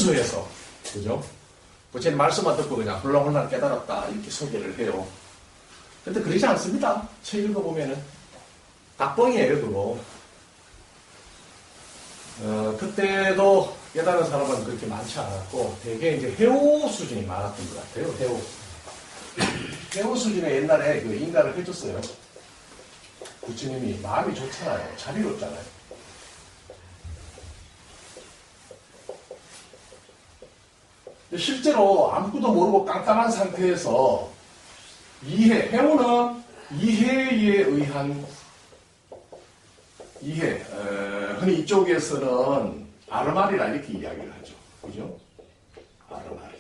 순수해서, 그죠? 부처님 말씀만 듣고 그냥 훌렁훌렁 깨달았다 이렇게 소개를 해요. 근데 그러지 않습니다. 책 읽어보면은 다 뻥이에요 그거. 그때도 깨달은 사람은 그렇게 많지 않았고 되게 이제 해오 수준이 많았던 것 같아요. 해오 수준에 옛날에 그 인가를 해줬어요. 부처님이 마음이 좋잖아요. 자비롭잖아요. 실제로 아무것도 모르고 깜깜한 상태에서 해오는 이해에 의한 이해, 흔히 이쪽에서는 아르마리라 이렇게 이야기를 하죠. 그죠? 아르마리.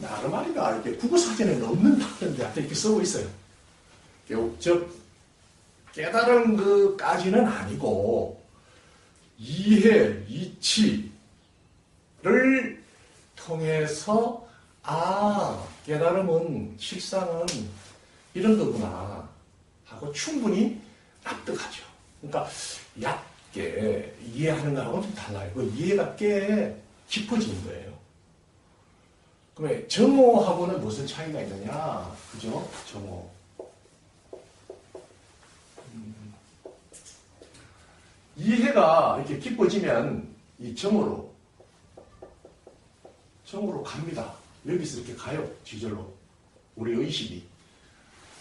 아르마리가 이렇게 국어사전에 넣는다는데 앞에 이렇게 쓰고 있어요. 즉, 깨달은 것까지는 아니고, 이해, 이치를 통해서, 깨달음은, 실상은 이런 거구나 하고 충분히 납득하죠. 그러니까 얕게 이해하는 거하고는 좀 달라요. 그 이해가 꽤 깊어지는 거예요. 그러면 정오하고는 무슨 차이가 있느냐? 그죠? 정오. 이해가 이렇게 깊어지면 이 정오로 갑니다. 여기서 이렇게 가요. 지절로. 우리 의식이.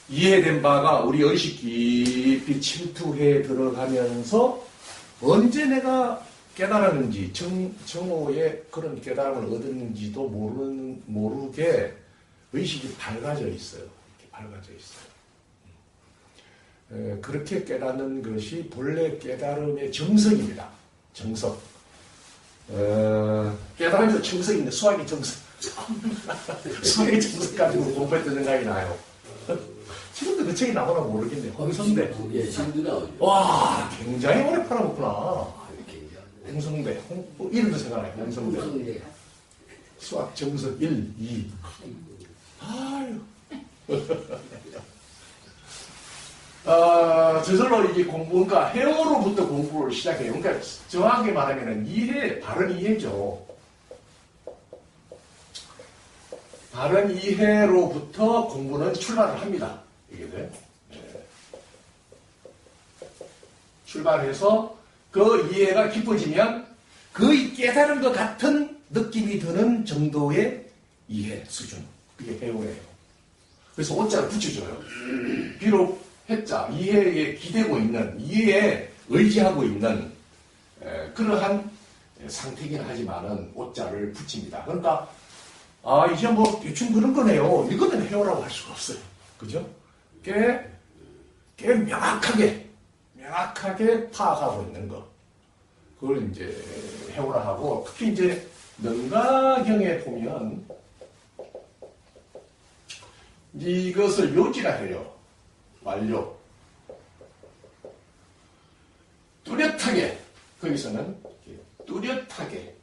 이해된 바가 우리 의식 깊이 침투해 들어가면서 언제 내가 깨달았는지 정오에 그런 깨달음을 얻었는지도 모르게 의식이 밝아져 있어요. 이렇게 밝아져 있어요. 그렇게 깨닫는 것이 본래 깨달음의 정석입니다. 정석. 깨달음에서 정석인데 수학의 정석. 수학의 정석 가지고 공부했던 생각이 나요. 지금도 그 책이 나오나 모르겠네요. 홍성대. 와, 굉장히 오래 팔아먹구나. 홍성대. 이름도 생각나요. 홍성대. 수학 정석 1, 2. 아유. 저절로 이게 그러니까 해오로부터 공부를 시작해요. 그러니까 정확하게 말하면 바른 이해죠. 바른 이해로부터 공부는 출발을 합니다. 이게 돼. 출발해서 그 이해가 깊어지면 거의 깨달은 것 같은 느낌이 드는 정도의 이해 수준. 그게 해오예요. 그래서 오자를 붙여줘요. 비록 해자, 이해에 기대고 있는, 이해에 의지하고 있는 그러한 상태긴 하지만은 오자를 붙입니다. 그러니까 이제 뭐 대충 그런 거네요. 이거는 해오라고 할 수가 없어요. 그죠? 꽤 명확하게 파악하고 있는 거. 그걸 이제 해오라 하고, 특히 이제 능가경에 보면 이것을 요지라 해요. 완료. 뚜렷하게, 거기서는 뚜렷하게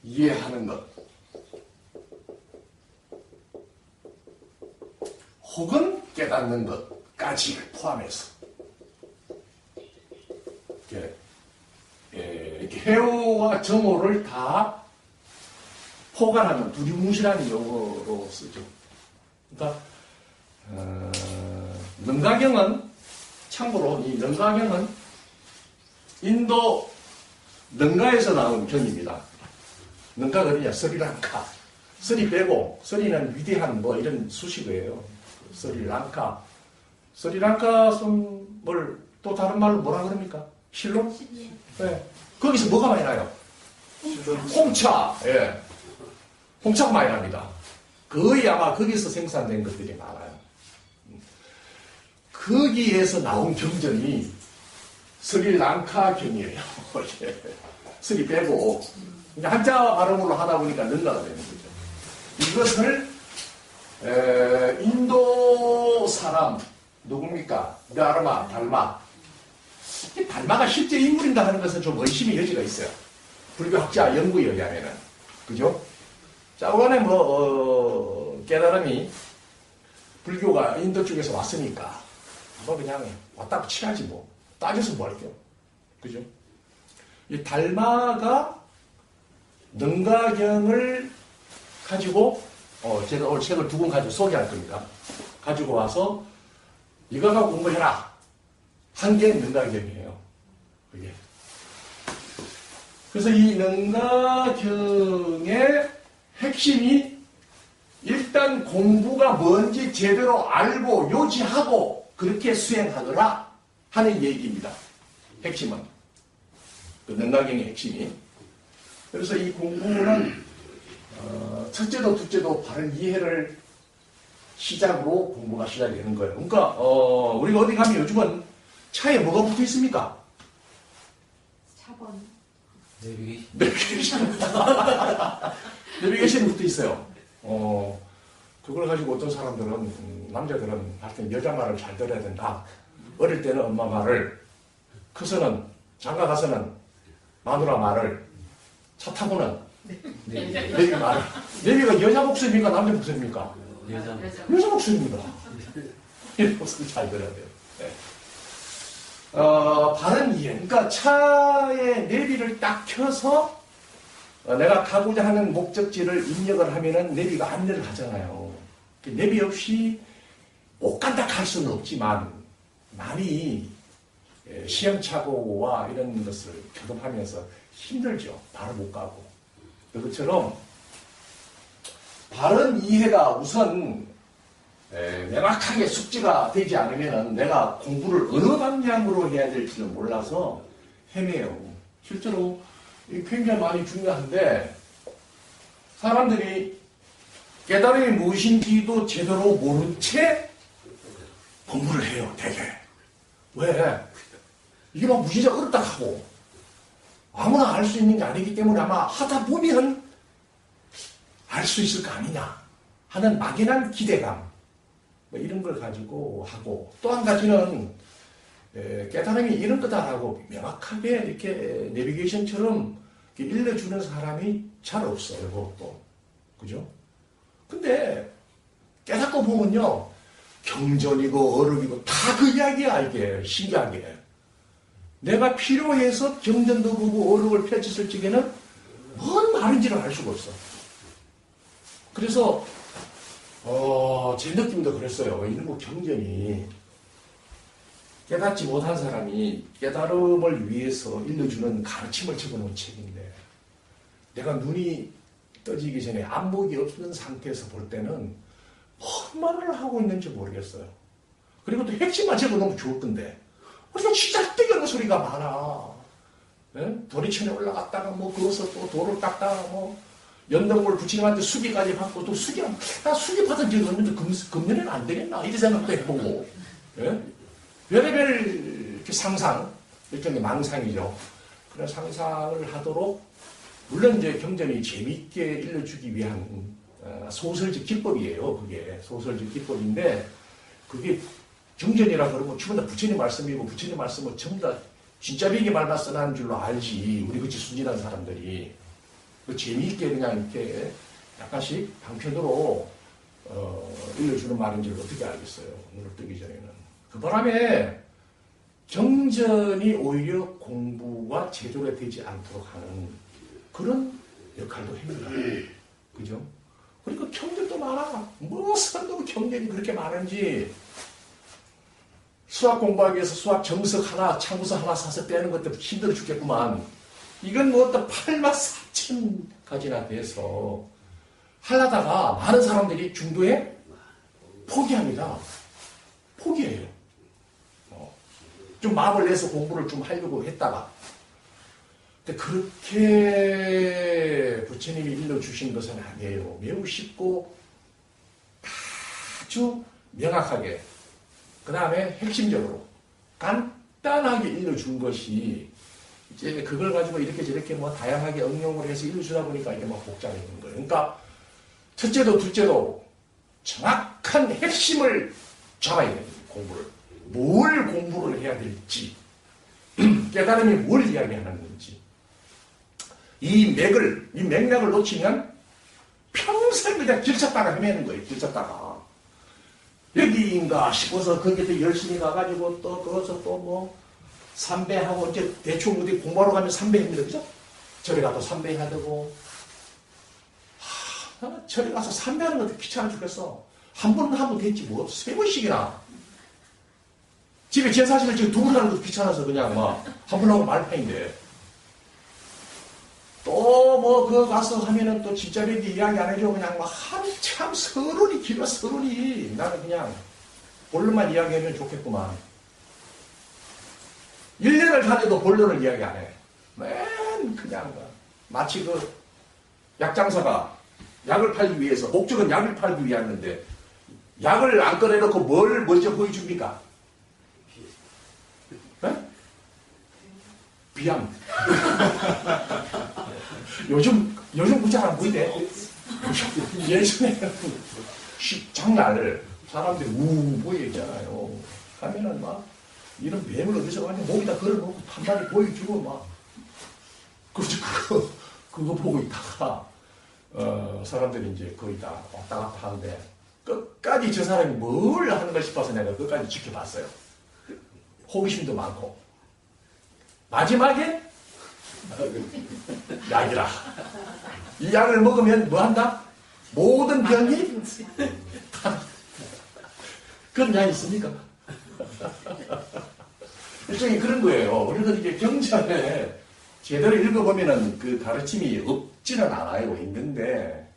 이해하는 것. 혹은 깨닫는 것까지를 포함해서. 이렇게 해오와 정오를 다 포괄하는 두리뭉실한 용어로 쓰죠. 그러니까 능가경은 참고로 이 능가경은 인도 능가에서 나온 경입니다. 능가가 어디냐? 스리랑카. 스리 빼고 스리는 위대한 뭐 이런 수식어예요. 스리랑카. 스리랑카 뭘 또 다른 말로 뭐라 그럽니까? 실론? 네. 거기서 뭐가 많이 나요? 홍차. 예. 홍차가 많이 납니다. 거의 아마 거기서 생산된 것들이 많아요. 거기에서 나온 경전이 스리랑카 경이에요. 스리 빼고 한자 발음으로 하다 보니까 능가가 되는 거죠. 이것을 인도 사람 누굽니까? 달마. 이 달마가 실제 인물인가 하는 것은 좀 의심의 여지가 있어요. 불교학자 연구에 의하면은. 그죠? 자, 오간에 깨달음이 불교가 인도 쪽에서 왔으니까 뭐 그냥 왔다 치야지 뭐. 따져서 뭐 할게요. 그죠? 이 달마가 능가경을 가지고, 제가 오늘 책을 두 권 가지고 소개할 겁니다. 가지고 와서, 이거 갖고 공부해라. 한 게 능가경이에요. 그게. 그래서 이 능가경의 핵심이 일단 공부가 뭔지 제대로 알고 요지하고 그렇게 수행하더라 하는 얘기입니다. 핵심은. 그 능가경의 핵심이. 그래서 이 공부는 첫째도 둘째도 바른 이해를 시작으로 공부가 시작이 되는 거예요. 그러니까 우리가 어디 가면 요즘은 차에 뭐가 붙어 있습니까? 4번. 내비게이션. 내비게이션이 붙어 있어요. 그걸 가지고 어떤 사람들은, 남자들은 하여튼 여자 말을 잘 들어야 된다. 어릴 때는 엄마 말을, 커서는, 장가 가서는 마누라 말을, 차 타고는 내비 말을. 내비가 여자 목소리입니까? 남자 목소리입니까? 여자 목소리입니다. 이 목소리 잘 들어야 돼요. 네. 바른 이해. 그러니까 차에 내비를 딱 켜서 내가 가고자 하는 목적지를 입력을 하면은 내비가 안내를 하잖아요. 내비 없이 못 간다 할 수는 없지만 많이 시행착오와 이런 것을 경험하면서 힘들죠. 바로 못 가고. 그것처럼 바른 이해가 우선 명확하게 숙지가 되지 않으면 내가 공부를 어느 방향으로 해야 될지를 몰라서 헤매요. 실제로 굉장히 많이 중요한데 사람들이 깨달음이 무엇인지도 제대로 모른 채 공부를 해요. 되게. 왜? 이게 막 무지하게 어렵다 하고 아무나 알 수 있는 게 아니기 때문에 아마 하다 보면 알 수 있을 거 아니냐 하는 막연한 기대감 뭐 이런 걸 가지고 하고 또 한 가지는 깨달음이 이런 거다라고 명확하게 이렇게 내비게이션처럼 이렇게 일러주는 사람이 잘 없어요. 그것도. 그죠? 근데 깨닫고 보면요. 경전이고 어록이고 다 그 이야기야 이게. 신기하게. 내가 필요해서 경전도 보고 어록을 펼쳤을 적에는 뭔 말인지를 알 수가 없어. 그래서 제 느낌도 그랬어요. 이런 거 경전이 깨닫지 못한 사람이 깨달음을 위해서 일러주는 가르침을 적어놓은 책인데 내가 눈이 떠지기 전에 안목이 없는 상태에서 볼 때는 뭔 말을 하고 있는지 모르겠어요. 그리고 또 핵심만 적어놓으면 좋을 건데 우리가 시작되게 하는 소리가 많아. 네? 도리천에 올라갔다가 뭐 그것을 또 돌을 닦다가 뭐 연덕물 부처님한테 수기까지 받고 또 나 수기 받은 적이 없는데 금년에는 안 되겠나 이런 생각도 해보고 예? 별의별 이렇게 상상 일종의 망상이죠. 그런 상상을 하도록 물론 이제 경전이 재미있게 일러주기 위한 소설적 기법이에요. 그게 소설적 기법인데 그게 경전이라 그러면 전부 다 부처님 말씀이고 부처님 말씀은 전부 다 진짜 비기 말만 써나는 줄로 알지. 우리 그치 순진한 사람들이 재미있게 그냥 이렇게 약간씩 방편으로 일러주는 말인 줄 어떻게 알겠어요. 눈을 뜨기 전에는. 그 바람에 경전이 오히려 공부가 제대로 되지 않도록 하는 그런 역할도 합니다. 그죠? 그리고 경전도 많아. 무슨 경전이 그렇게 많은지 수학 공부하기 위해서 수학 정석 하나, 참고서 하나 사서 떼는 것도 힘들어 죽겠구만. 이건 뭐 또 84,000가지나 돼서 하려다가 많은 사람들이 중도에 포기합니다. 포기해요. 좀 마음을 내서 공부를 좀 하려고 했다가. 근데 그렇게 부처님이 일러주신 것은 아니에요. 매우 쉽고 아주 명확하게 그 다음에 핵심적으로 간단하게 일러준 것이 이제 그걸 가지고 이렇게 저렇게 뭐 다양하게 응용을 해서 일러주다 보니까 이게 막 복잡해지는 거예요. 그러니까 첫째도 둘째도 정확한 핵심을 잡아야 돼요. 공부를. 뭘 공부를 해야 될지 깨달음이 뭘 이야기하는 건지 이 맥락을 놓치면 평생 그냥 길 찾다가 헤매는 거예요. 길 찾다가 여기인가 싶어서 거기서 열심히 가가지고 또 거기서 또 뭐 삼배하고 이제 대충 어디 공부하러 가면 삼배입니다. 그죠? 절에 가도 삼배해야 되고. 절에 가서 삼배하는 것도 귀찮아 죽겠어. 한 번 하면 됐지 뭐. 세 번씩이나. 집에 제사식을 지금 두 번 하는 것도 귀찮아서 그냥 막 한 번 하고 말판인데. 또 뭐 그 가서 하면은 또 진짜 뵙기 이야기 안 해줘. 그냥 막 한참 서론이 길어 서론이. 나는 그냥 본론만 이야기하면 좋겠구만. 1년을 다녀도 본론을 이야기 안 해. 맨 그냥 마치 그 약장사가 약을 팔기 위해서 목적은 약을 팔기 위함인데 약을 안 꺼내놓고 뭘 먼저 보여줍니까? 네? 비암. 요즘 잘 안 보이대. 예전에 장날 사람들이 보이잖아요. 하면은 막 이런 뱀을 어디서 완전 목에다 걸어놓고 판단이 보여주고 막 그거 보고 있다가 사람들이 이제 거의 다 왔다 갔다 하는데 끝까지 저 사람이 뭘 하는가 싶어서 내가 끝까지 지켜봤어요. 호기심도 많고 마지막에 약이라. 이 약을 먹으면 뭐 한다? 모든 병이 그런 약이 있습니까? 일종의 그런 거예요. 그래서 이게 경전에 제대로 읽어보면은 그 가르침이 없지는 않아요. 있는데,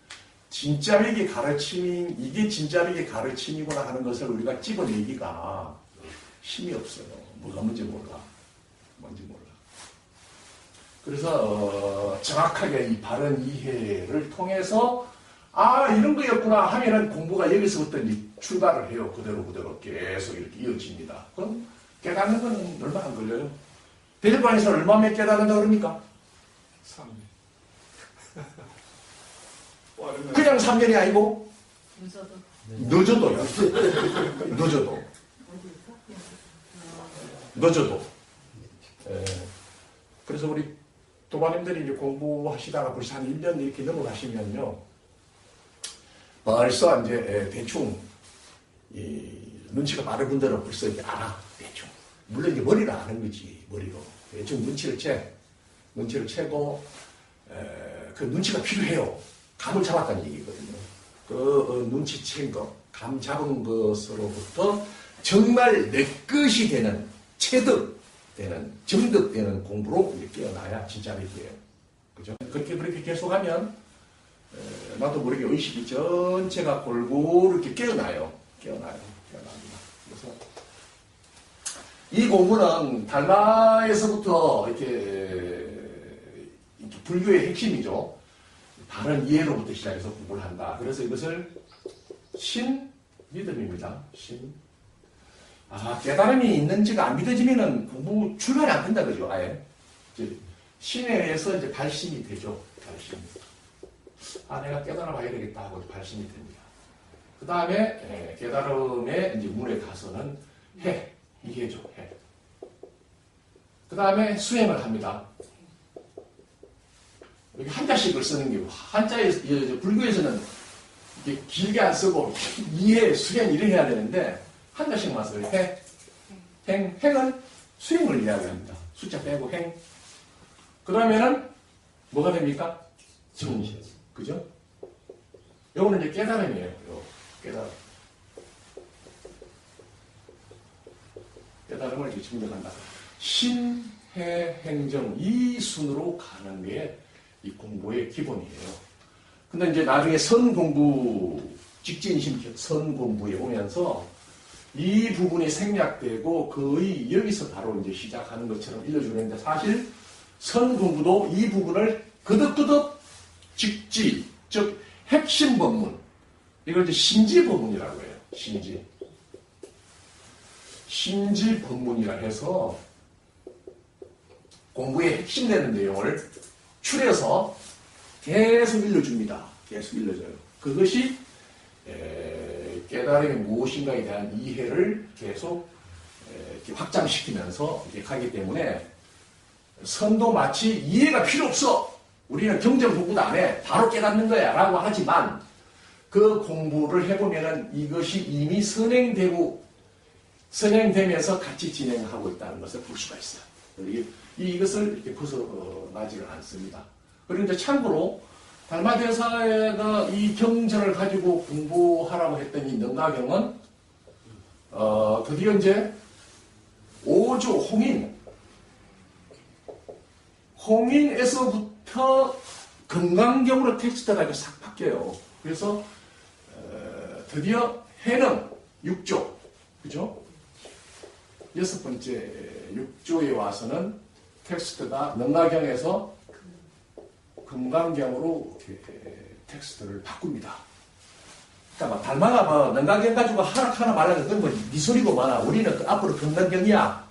진짜백의 가르침, 이게 진짜백의 가르침이구나 하는 것을 우리가 집어내기가 힘이 없어요. 뭐가 뭔지 몰라. 그래서, 정확하게 이 바른 이해를 통해서, 이런 거였구나 하면은 공부가 여기서부터 이제 출발을 해요. 그대로 계속 이렇게 이어집니다. 그럼 깨닫는 건 얼마 안 걸려요? 대접관에서 얼마면 깨닫는다 그럽니까? 3년. 그냥 3년이 아니고? 늦어도요. 그래서 우리 도반님들이 이제 공부하시다가 벌써 한 1년 이렇게 넘어가시면요. 벌써 이제 대충 눈치가 빠른 분들은 벌써 이제 알아. 대충. 물론 이제 머리로 아는 거지. 머리로. 대충 눈치를 채고 그 눈치가 필요해요. 감을 잡았다는 얘기거든요. 그 눈치챈 것, 감 잡은 것으로부터 정말 내 것이 되는 체득되는 정득되는 공부로 이렇게 깨어나야 진짜 백이에요. 그죠? 그렇게 계속하면 나도 모르게 의식이 전체가 골고루 이렇게 깨어납니다. 그래서 이 공부는 달마에서부터 이렇게 불교의 핵심이죠. 바른 이해로부터 시작해서 공부를 한다. 그래서 이것을 신믿음입니다. 깨달음이 있는지가 안 믿어지면은 공부 출발이 안 된다 그죠. 아예 신에 의해서 이제 발심이 되죠. 내가 깨달아 봐야 되겠다 하고 발심이 됩니다. 그 다음에 깨달음의 이제 문에 가서는 이해죠. 그 다음에 수행을 합니다. 여기 한자씩을 쓰는 게 한자에 불교에서는 이게 길게 안 쓰고 이해, 수행 이렇게 해야 되는데 한자씩만 써요. 행은 수행을 이야기합니다. 숫자 빼고 행. 그 다음에는 뭐가 됩니까? 정신. 그죠? 요거는 이제 깨달음이에요. 깨달음을 이제 증명한다. 신해행정 이 순으로 가는 게 이 공부의 기본이에요. 근데 이제 나중에 선공부, 직진심 선공부에 오면서 이 부분이 생략되고 거의 여기서 바로 이제 시작하는 것처럼 일러주는데 사실 선공부도 이 부분을 거듭 직지, 즉 핵심 법문, 이걸 이제 심지 법문이라고 해요. 심지 법문이라 해서 공부의 핵심 되는 내용을 추려서 계속 일러줍니다. 계속 일러줘요. 그것이 깨달음이 무엇인가에 대한 이해를 계속 확장시키면서 가기 때문에 선도 마치 이해가 필요 없어. 우리는 경전 공부도 안 해. 바로 깨닫는 거야. 라고 하지만 그 공부를 해보면은 이것이 이미 선행되고 선행되면서 같이 진행하고 있다는 것을 볼 수가 있어요. 이것을 이렇게 벗어나지를 않습니다. 그리고 이제 참고로 달마대사가 이 경전을 가지고 공부하라고 했던 이 능가경은 드디어 이제 오조 홍인에서부터 금강경으로 텍스트가 이렇게 싹 바뀌어요. 그래서 드디어 해능 6조, 그죠? 6번째 6조에 와서는 텍스트가 능가경에서 금강경으로 텍스트를 바꿉니다. 그러니까 막 달마가 뭐 능가경 가지고 하나 말하는 건 뭐 네 소리고 많아. 우리는 앞으로 금강경이야.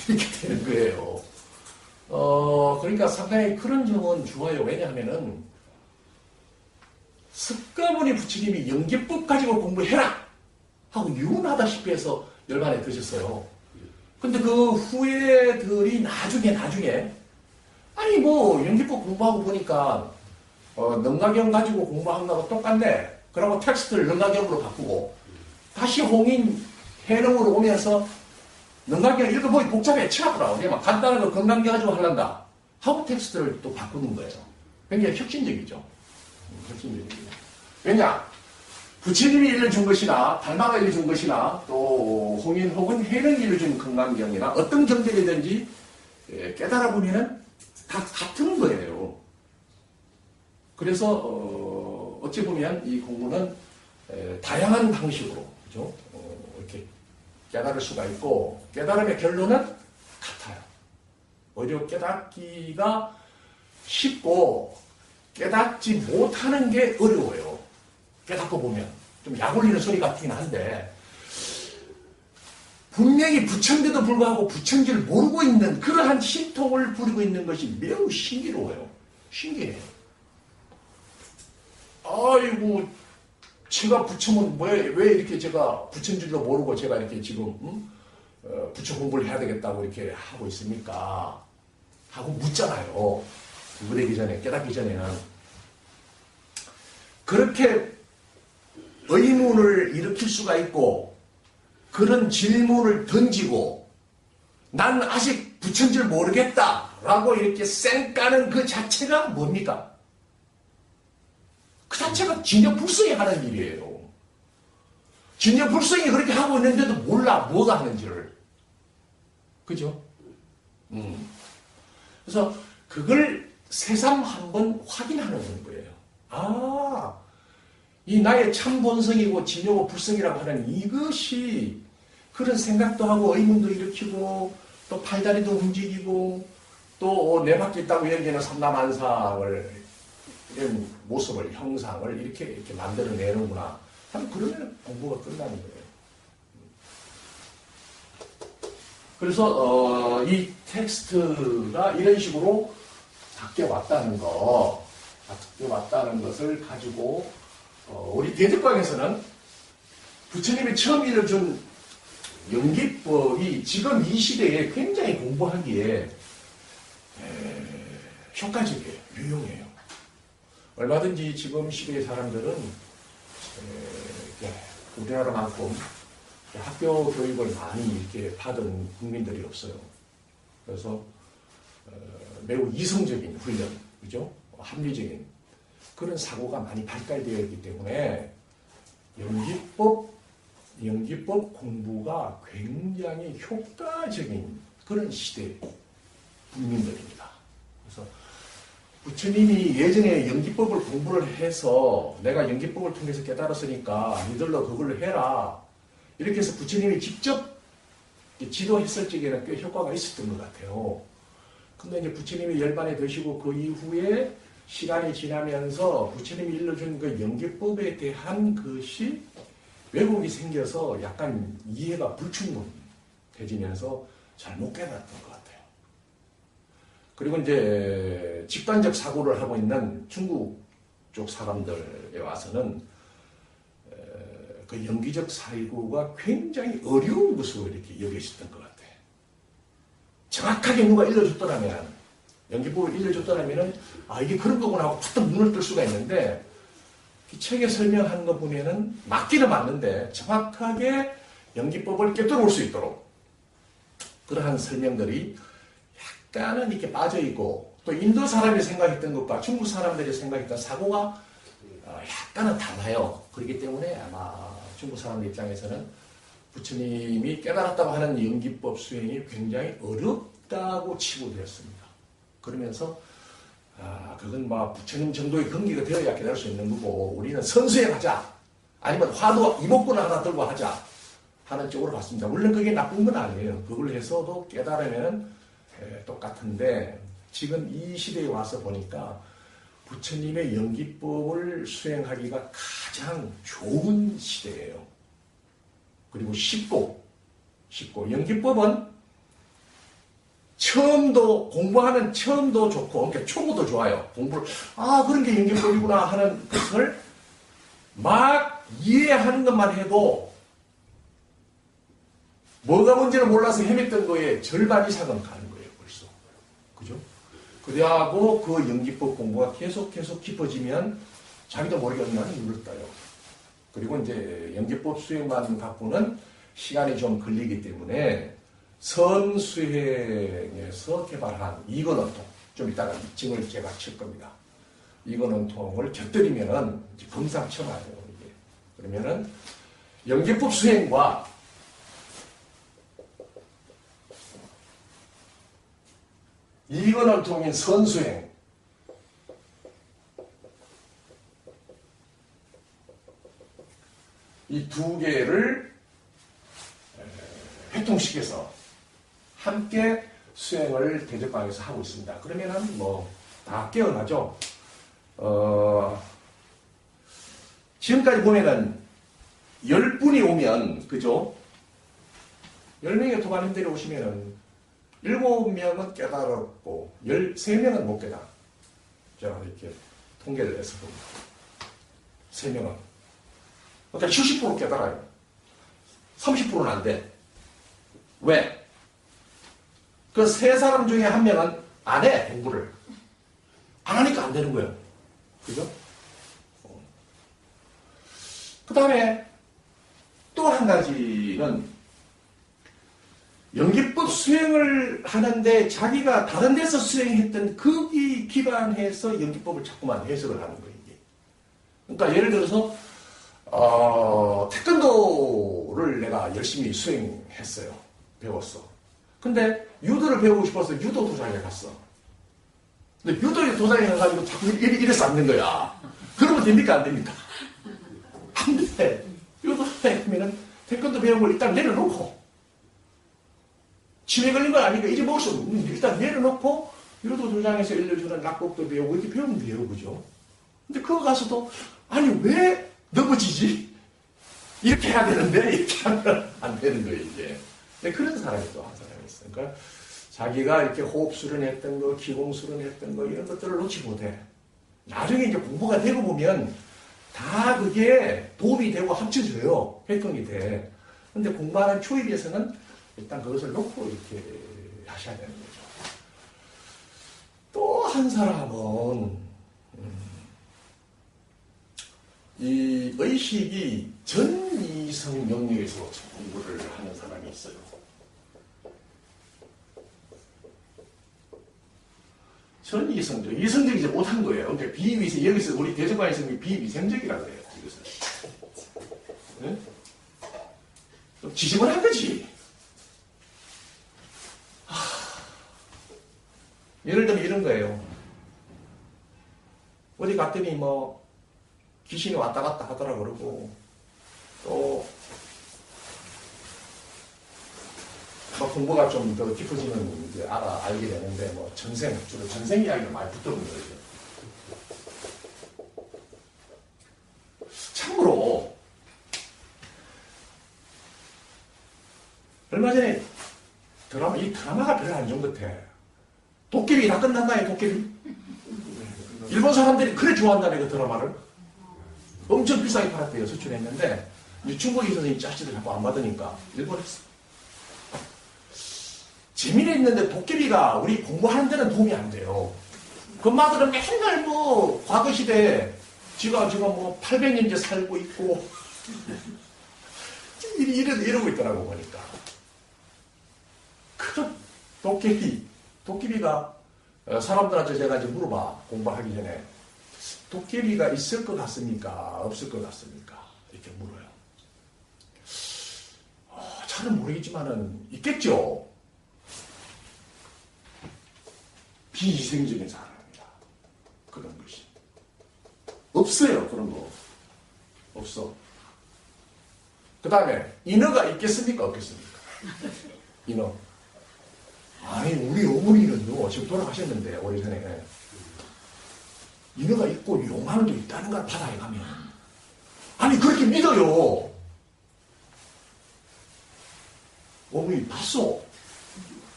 이렇게 되는 거예요. 그러니까 상당히 그런 점은 좋아요. 왜냐하면은 석가모니 부처님이 연기법 가지고 공부해라 하고 유언하다시피 해서 열반에 드셨어요. 근데 그 후예들이 나중에 아니 뭐 연기법 공부하고 보니까 능가경 가지고 공부한 거하고 똑같네. 그러고 텍스트를 능가경으로 바꾸고 다시 홍인 해능으로 오면서 능가경 읽어보기 복잡해 치라더라. 우리 막 간단한 거 금강경 가지고 하란다 하고 텍스트를 또 바꾸는 거예요. 굉장히 혁신적이죠. 혁신적이죠. 왜냐? 부처님이 일러준 것이나 달마가 일러준 것이나 또 홍인 혹은 해능이 일러준 금강경이나 어떤 경전이든지 깨달아 보면은 다 같은 거예요. 그래서 어찌 보면 이 공부는 다양한 방식으로 그죠? 이렇게 깨달을 수가 있고 깨달음의 결론은 같아요. 오히려 깨닫기가 쉽고 깨닫지 못하는 게 어려워요. 깨닫고 보면 좀 약 올리는 소리 같긴 한데 분명히 부처인데도 불구하고 부처인지를 모르고 있는 그러한 신통을 부리고 있는 것이 매우 신기로워요. 신기해요. 아이고 제가 부처면 왜 이렇게 제가 부처인 줄도 모르고 제가 이렇게 지금 부처 공부를 해야 되겠다고 이렇게 하고 있습니까? 하고 묻잖아요. 물에기 전에 깨닫기 전에는 그렇게 의문을 일으킬 수가 있고 그런 질문을 던지고 난 아직 부처인 줄 모르겠다라고 이렇게 쌩까는 그 자체가 뭡니까? 그 자체가 진여불성이 하는 일이에요. 진여불성이 그렇게 하고 있는데도 몰라 뭐가 하는지를. 그죠? 그래서 그걸 새삼 한번 확인하는 거예요. 아, 이 나의 참 본성이고 진여고 불성이라고 하는 이것이 그런 생각도 하고 의문도 일으키고 또 팔다리도 움직이고 또 내 밖에 있다고 여기는 삼라만상을 이런 모습을 형상을 이렇게 만들어내는구나. 그러면 공부가 끝나는 거예요. 그래서 이 텍스트가 이런 식으로 바뀌어왔다는 것을 가지고 우리 대덕광에서는 부처님이 처음 일러준 연기법이 지금 이 시대에 굉장히 공부하기에 효과적이에요. 유용해요. 얼마든지 지금 시대의 사람들은 우리나라만큼 학교 교육을 많이 이렇게 받은 국민들이 없어요. 그래서 매우 이성적인 훈련, 그죠? 합리적인 그런 사고가 많이 발달되어 있기 때문에 연기법 공부가 굉장히 효과적인 그런 시대 국민들입니다. 그래서 부처님이 예전에 연기법을 공부를 해서 내가 연기법을 통해서 깨달았으니까 니들로 그걸로 해라. 이렇게 해서 부처님이 직접 지도했을 적에는 꽤 효과가 있었던 것 같아요. 근데 이제 부처님이 열반에 드시고 그 이후에 시간이 지나면서 부처님이 일러준 그 연기법에 대한 것이 왜곡이 생겨서 약간 이해가 불충분해지면서 잘 못 깨달았던 것 같아요. 그리고 이제 집단적 사고를 하고 있는 중국 쪽 사람들에 와서는 그 연기적 사고가 굉장히 어려운 것으로 이렇게 여겨졌던 것 같아요. 정확하게 누가 일러줬더라면, 연기법을 일러줬더라면, 아, 이게 그런 거구나 하고 푸떡 눈을 뜰 수가 있는데, 이 책에 설명하는 거 보면은 맞기는 맞는데, 정확하게 연기법을 꿰뚫을 수 있도록 그러한 설명들이 약간은 이렇게 빠져있고 또 인도 사람이 생각했던 것과 중국 사람들이 생각했던 사고가 약간은 달라요. 그렇기 때문에 아마 중국 사람들 입장에서는 부처님이 깨달았다고 하는 연기법 수행이 굉장히 어렵다고 치부되었습니다. 그러면서 그건 뭐 부처님 정도의 근기가 되어야 깨달을 수 있는 거고 우리는 선수행하자 아니면 화두 이목구를 하나 들고 하자 하는 쪽으로 갔습니다. 물론 그게 나쁜 건 아니에요. 그걸 해서도 깨달으면 똑같은데 지금 이 시대에 와서 보니까 부처님의 연기법을 수행하기가 가장 좋은 시대예요. 그리고 쉽고 연기법은 처음도 공부하는 처음도 좋고 그러니까 초보도 좋아요. 공부를 그런 게 연기법이구나 하는 것을 막 이해하는 것만 해도 뭐가 뭔지를 몰라서 헤맸던 거에 절반 이상은 가는 거예요. 벌써. 그죠? 그래하고 그 연기법 공부가 계속 깊어지면 자기도 모르게 얼마나 눈을 떠요. 그리고 이제 연기법 수행만 갖고는 시간이 좀 걸리기 때문에 선수행에서 개발한 이건원통 좀 이따가 징을 제가 칠 겁니다. 이건원통을 곁들이면은 금상첨화예요. 이게. 그러면은 연기법 수행과 이건원통인 선수행 이 두 개를 회통시켜서 함께 수행을 대적방에서 하고 있습니다. 그러면은 뭐 다 깨어나죠. 지금까지 보면은 10분이 오면 그죠? 10명의 도반님들이 오시면은 7명은 깨달았고 13명은 못 깨달아. 제가 이렇게 통계를 내서 봅니다. 3명은. 그러니까 70% 깨달아요. 30%는 안 돼. 왜? 그 3사람 중에 1명은 안 해, 공부를. 안 하니까 안 되는 거예요. 그죠? 그 다음에 또 한 가지는 연기법 수행을 하는데 자기가 다른 데서 수행했던 거기 기반해서 연기법을 자꾸만 해석을 하는 거예요. 이게. 그러니까 예를 들어서 태권도를 내가 열심히 수행했어요. 배웠어. 근데 유도를 배우고 싶어서 유도 도장에 갔어. 근데 유도에 도장에 가가지고 자꾸 이래서 안 된 거야. 그러면 됩니까? 안 됩니까? 안 돼. 유도에 가면은 태권도 배운 걸 일단 내려놓고 치매 걸린 건 아니니까 이제 먹을 수 없는 일단 내려놓고 유도 도장에서 일러주는 낙법도 배우고 이렇게 배우면 돼요. 그죠? 근데 그거 가서도 아니 왜 넘어지지? 이렇게 해야 되는데 이렇게 하면 안 되는 거예요. 이제. 근데 그런 사람이 또 한 사람이 있어요. 그러니까 자기가 이렇게 호흡 수련했던 거, 기공 수련했던 거 이런 것들을 놓지 못해. 나중에 이제 공부가 되고 보면 다 그게 도움이 되고 합쳐져요. 회통이 돼. 근데 공부하는 초입에서는 일단 그것을 놓고 이렇게 하셔야 되는 거죠. 또 한 사람은 이 의식이 전이성 영역에서 공부를 하는 사람이 있어요. 전이성적, 이성적이지 못한 거예요. 그러니까 비위생, 여기서 우리 대적관이성이 비위생적이라고 해요. 이것을. 네? 좀 지지분한 거지. 예를 들면 이런 거예요. 어디 갔더니 뭐 귀신이 왔다 갔다 하더라 그러고 또 뭐 공부가 좀 더 깊어지면 이제 알게 되는데 뭐 전생 주로 전생 이야기가 많이 붙어오는 거죠. 참고로 얼마 전에 이 드라마가 별로 안 좋은 것 같아. 도깨비 다 끝났나요? 도깨비? 일본 사람들이 그래 좋아한다네 그 드라마를. 엄청 비싸게 팔았대요. 수출했는데 중국에 있어서 이 짜치들 자꾸 안 받으니까 일본에서. 재미는 있는데 도깨비가 우리 공부하는 데는 도움이 안 돼요. 그 엄마들은 맨날 뭐 과거 시대에 지가 뭐 800년째 살고 있고 이러고 있더라고, 보니까. 그런 도깨비가, 사람들한테 제가 이제 물어봐, 공부하기 전에. 도깨비가 있을 것 같습니까? 없을 것 같습니까? 이렇게 물어요. 잘은 모르겠지만은, 있겠죠? 비위생적인 사람입니다. 그런 것이. 없어요, 그런 거. 없어. 그 다음에, 인어가 있겠습니까? 없겠습니까? 인어. 아니, 우리 어머니는요, 지금 돌아가셨는데, 오래전에. 인어가 있고 용왕도 있다는 걸 바다에 가면. 아니, 그렇게 믿어요. 어머니 봤어?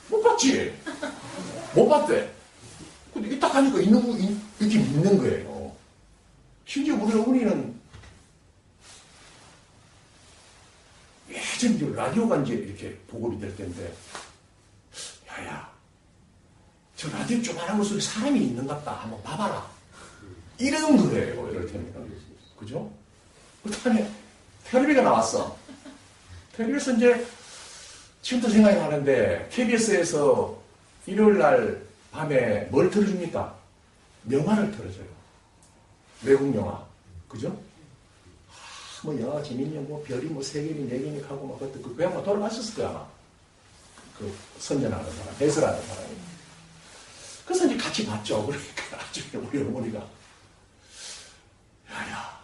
못 봤지? 못 봤대. 근데 딱 하니까 이렇게 믿는 거예요. 심지어 우리 어머니는 예전 라디오가 이제 이렇게 보급이 될 때인데, 야야, 저 라디오 조그만한 곳 속에 사람이 있는 것 같다. 한번 봐봐라. 이런 거예요, 이럴 때는. 그죠? 그 다음에 텔레비가 나왔어. 텔레비에서 이제, 지금도 생각이 나는데, KBS에서 일요일 날 밤에 뭘 틀어줍니까? 영화를 틀어줘요. 외국 영화. 그죠? 뭐 영화 재밌냐, 뭐 별이 뭐 3개니 4개니 하고 막 그때 그 양반 돌아가셨을 거야, 아마. 그 선전하는 사람, 해설하는 사람이. 그래서 이제 같이 봤죠. 그러니까 나중에 우리 어머니가 야야,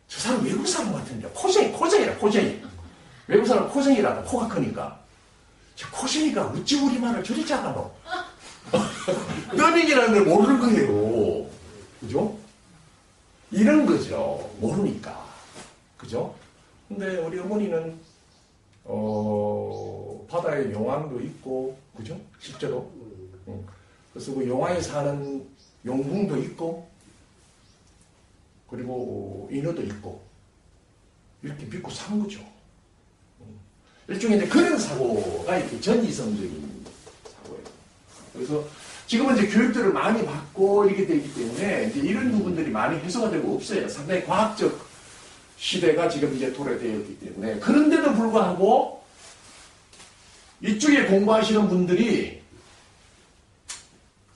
저 사람 외국 사람 같은데 코쟁이라 코쟁이. 외국 사람 코쟁이라고 코가 크니까. 저 코쟁이가 어찌 우리말을 저리 잘하노? 떠닝이라는 걸 모르는 거예요. 그죠? 이런 거죠. 모르니까. 그죠? 근데 우리 어머니는 바다에 용왕도 있고, 그죠? 실제로. 그래서 그 용왕에 사는 용궁도 있고, 그리고 인어도 있고, 이렇게 믿고 산 거죠. 일종의 이제 그런 사고가 이렇게 전이성적인 사고예요. 그래서 지금은 이제 교육들을 많이 받고 이렇게 되기 때문에 이제 이런 부분들이 많이 해소가 되고 없어요. 상당히 과학적 시대가 지금 이제 도래되었기 때문에. 그런데도 불구하고 이쪽에 공부하시는 분들이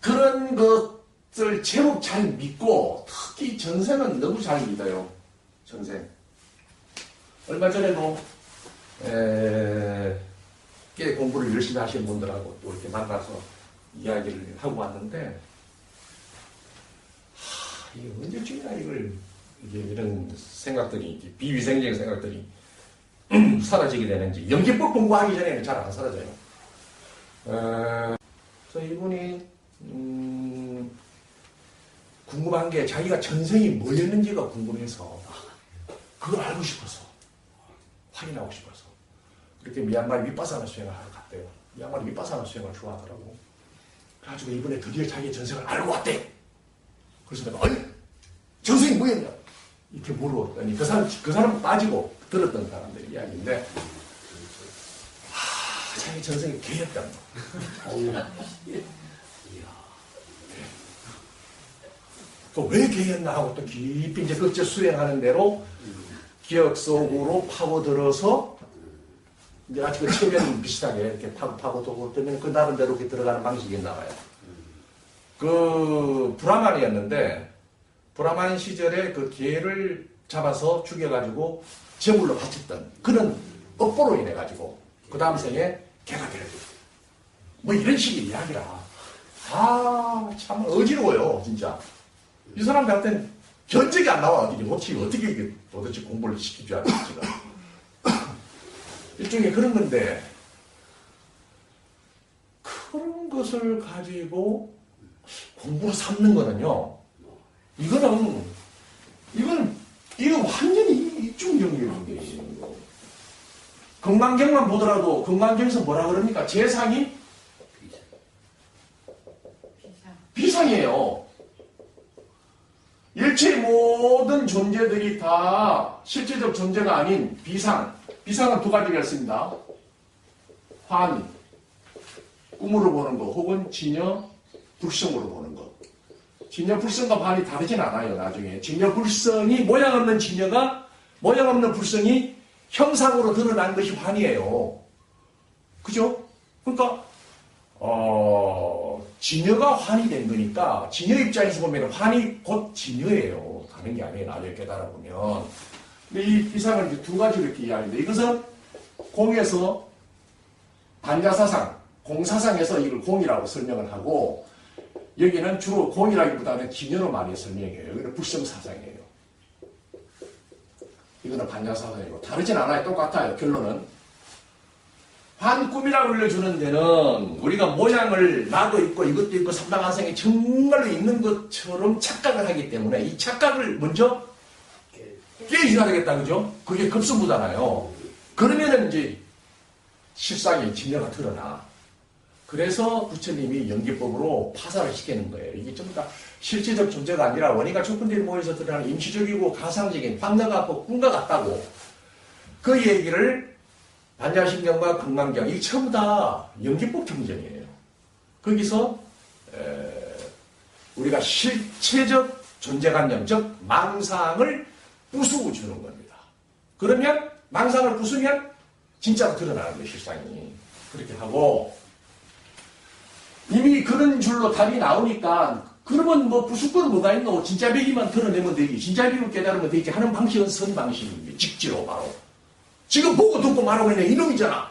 그런 것을 제법 잘 믿고, 특히 전생은 너무 잘 믿어요. 전생. 얼마 전에도 꽤 공부를 열심히 하시는 분들하고 또 이렇게 만나서 이야기를 하고 왔는데, 이게 언제쯤이나 이게 이런 생각들이, 비위생적인 생각들이 사라지게 되는지. 연기법 공부하기 전에는 잘 안 사라져요. 그래서 이분이 궁금한 게 자기가 전생이 뭐였는지가 궁금해서 그걸 알고 싶어서, 확인하고 싶어서 그렇게 미얀마에 윗바사나 수행을 하러 갔대요. 미얀마에 윗바사나 수행을 좋아하더라고. 그래가지고 이번에 드디어 자기의 전생을 알고 왔대. 그래서 내가 아니 전생이 뭐였냐 이렇게 물어봤더니 그 사람 빠지고 들었던 사람들 이야기인데, 자기 전생이 개였단 말이야. 왜 개였나 하고 또 깊이 이제 그저 수행하는 대로 기억 속으로 파고들어서 이제 아직 그 체면 비슷하게 이렇게 파고들면 그 나름대로 이렇게 들어가는 방식이 있나 봐요. 그 브라만이었는데, 브라만 시절에 그 개를 잡아서 죽여가지고 제물로 바쳤던 그런 업보로 인해가지고 그 다음 생에 개가 되는 거예요. 뭐 이런 식의 이야기라. 참 어지러워요, 진짜. 이 사람들한테는 견적이 안 나와. 어떻게 도대체 공부를 시켜줘야 될지가. 일종의 그런 건데, 그런 것을 가지고 공부를 삼는 거는요, 이거는 완전히 이중경계인 거예요. 금강경만 보더라도, 금강경에서 뭐라 그럽니까? 재상이 비상이에요. 일체의 모든 존재들이 다 실제적 존재가 아닌 비상. 비상은 두 가지가 있습니다. 환, 꿈으로 보는 거, 혹은 진여, 불성으로 보는 거. 진여, 불성과 반이 다르진 않아요, 나중에. 진여, 불성이, 모양 없는 진여가, 모양 없는 불성이 형상으로 드러난 것이 환이에요. 그죠? 그러니까 진여가 환이 된 거니까 진여 입장에서 보면 환이 곧 진여예요. 다른 게 아니에요. 나중에 깨달아 보면. 근데 이 이상을 이제 두 가지로 이렇게 이야기합니다. 이것은 공에서 반야사상, 공사상에서 이걸 공이라고 설명을 하고 여기는 주로 공이라기보다는 진여로 많이 설명해요. 여기는 불성사상이에요. 이거는 반야사상이고 다르진 않아요. 똑같아요. 결론은. 환꿈이라고 불려주는 데는 우리가 모양을 나도 있고 이것도 있고 삼방한상이 정말로 있는 것처럼 착각을 하기 때문에 이 착각을 먼저 깨주셔야 되겠다. 그죠? 그게 급수무잖아요. 그러면은 이제 실상이 진여가 드러나. 그래서 부처님이 연기법으로 파사를 시키는 거예요. 이게 전부 다 실제적 존재가 아니라 원인과 조건들이 모여서 드러나는 임시적이고 가상적인 황과 같고 꿈과 같다고. 그 얘기를 반야신경과 금강경 이게 전부 다 연기법 경전이에요. 거기서 우리가 실체적 존재관념, 즉 망상을 부수고 주는 겁니다. 그러면 망상을 부수면 진짜로 드러나는 거예요. 실상이. 그렇게 하고 이미 그런 줄로 답이 나오니까 그러면 뭐 부술 건 뭐가 있노? 진짜 배기만 드러내면 되지. 진짜 배기만 깨달으면 되지 하는 방식은 선 방식입니다. 직지로 바로. 지금 보고 듣고 말하고 있는 이놈이잖아.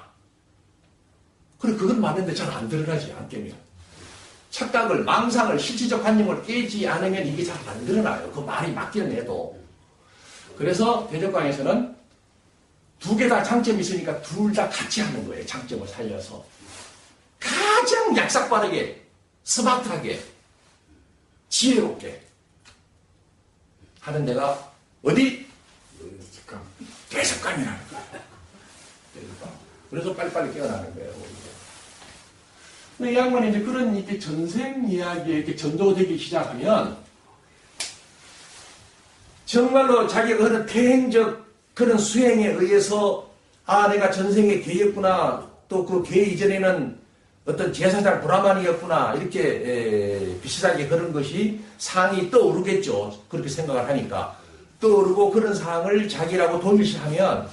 그래, 그건 맞는데 잘 안 드러나지, 안 깨면. 착각을, 망상을, 실질적 관념을 깨지 않으면 이게 잘 안 드러나요. 그 말이 맞기는 해도. 그래서 대적광에서는 두 개 다 장점이 있으니까 둘 다 같이 하는 거예요. 장점을 살려서. 가장 약삭빠르게, 스마트하게, 지혜롭게 하는 데가 어디? 대적광이라는 거예요. 대적광. 그래서 빨리빨리 깨어나는 거예요. 근데 이 양반이 이제 그런 이렇게 전생 이야기에 이렇게 전도되기 시작하면 정말로 자기가 그런 태행적 그런 수행에 의해서 아, 내가 전생에 개였구나. 또 그 개 이전에는 어떤 제사장 브라만이었구나. 이렇게 비슷하게 그런 것이 상이 떠오르겠죠. 그렇게 생각을 하니까. 떠오르고 그런 상을 자기라고 동일시하면